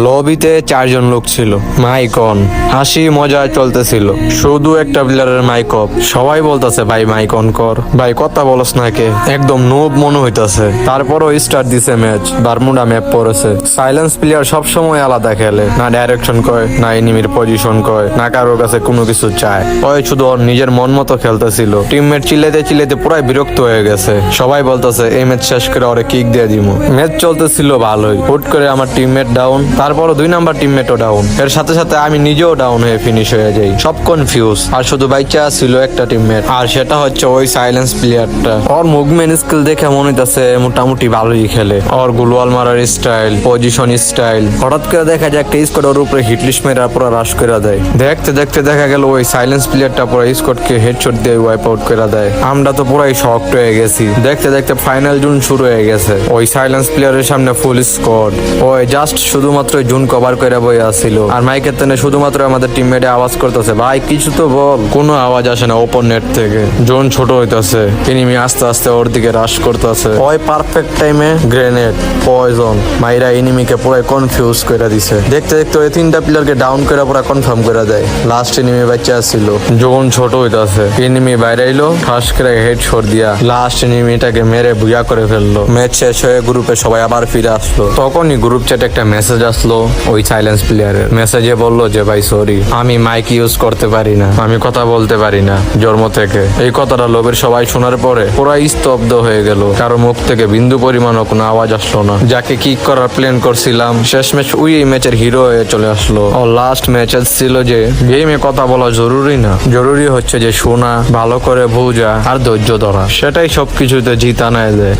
লবিতে 4 জন লোক ছিল। মাইক অন, হাসি মজা চলতেছিল। শুধু একটা প্লেয়ারের মাইক অফ। সবাই বলতেছে ভাই মাইক অন কর, ভাই কথা বলস না কে, একদম নোব মনে হইতাছে। তারপরও স্টার্ট দিছে ম্যাচ, বারমুডা ম্যাপ পড়েছে। সাইলেন্স প্লেয়ার সবসময় আলাদা খেলে, না ডাইরেকশন কয়, না এনিমির পজিশন কয়, না কারোর কাছে কোনো কিছু চায়। ওই শুধু ওর নিজের মন মতো খেলতেছিল। টিমমেট চিল্লাইতে চিল্লাইতে পুরাই বিরক্ত হয়ে গেছে। সবাই বলতেছে এই ম্যাচ শেষ করে ওরে কিক দিয়ে দিমু। ম্যাচ চলতেছিল ভালোই, হুট করে আমার টিমমেট ডাউন, তারপরও 2 নাম্বার টিমমেটও ডাউন। এর সাথে সাথে আমি নিজেও ডাউন হয়ে ফিনিশ হয়ে যাই। সব কনফিউজ, আর শুধু বাইচা ছিল একটা টিমমেট, আর সেটা হচ্ছে ওই সাইলেন্স প্লেয়ারটা। ওর মুভমেন্ট স্কিল দেখে মনে হইতাছে মোটামুটি ভালোই খেলে। ওর গুলওয়াল মারার স্টাইল, পজিশন স্টাইল। হঠাৎ করে দেখা যায় একটা স্কোয়াড ওর উপরে হিটলিস্ট মেরা পুরো রাশ করে দেয়। দেখতে দেখতে দেখা গেল ওই সাইলেন্স প্লেয়ারটা পুরো স্কোয়াডকে হেডশট দিয়ে ওয়াইপ আউট করে দেয়। আমরা তো পুরাই শকড হয়ে গেছি। দেখতে দেখতে ফাইনাল জুন শুরু হয়ে গেছে। ওই সাইলেন্স প্লেয়ারের সামনে ফুল স্কোয়াড। ওই জাস্ট শুধুমাত্র জুন কভার করে বই আসছিল, আর মাইকের তেনে শুধুমাত্র আমাদের টিমমেটে আওয়াজ করতেছে ভাই কিছু তো বল। কোনো আওয়াজ আসে না ওপর নেট থেকে। জোন ছোট হইতাছে, এনিমি আস্তে আস্তে ওর দিকে রাশ করতেছে। ওই পারফেক্ট টাইমে গ্রেনেড, পয়জন মাইরা এনিমিকে পুরো কনফিউজ করে দিছে। দেখতে দেখতে ওই 3টা প্লেয়ারকে ডাউন করে পুরো কনফার্ম করে দেয়। লাস্ট এনিমি বাচ্চা আসছিল, জোন ছোট হইতাছে। এনিমি বাইরে আইলো, ঠাস করে হেডশট দিয়া লাস্ট এনিমিটাকে মেরে বুয়া করে ফেললো। ম্যাচ শেষ হয়ে গ্রুপে সবাই আবার ফিরে আসলো। তখনই গ্রুপ চ্যাটে একটা মেসেজ আসলো ওই সাইলেন্স প্লেয়ারের। মেসেজে বললো যে ভাই সরি, আমি মাইক ইউজ করতে পারি না, আমি কথা বলতে পারি না জন্ম থেকে। এই কথাটা লোবের সবাই শোনার পরে পুরো স্তব্ধ হয়ে গেল। কারো মুখ থেকে বিন্দু পরিমাণও কোনো আওয়াজ আসলো না। যাকে কিক করার প্ল্যান করছিলাম শেষ ম্যাচ ওই এই ম্যাচের হিরো হয়ে চলে আসলো। ও লাস্ট ম্যাচে ছিল যে গেমে কথা বলা জরুরি না, জরুরি হচ্ছে যে শোনা, ভালো করে বোঝা আর ধৈর্য ধরা। সেটাই সবকিছুতে জিতা নেয় দেয়।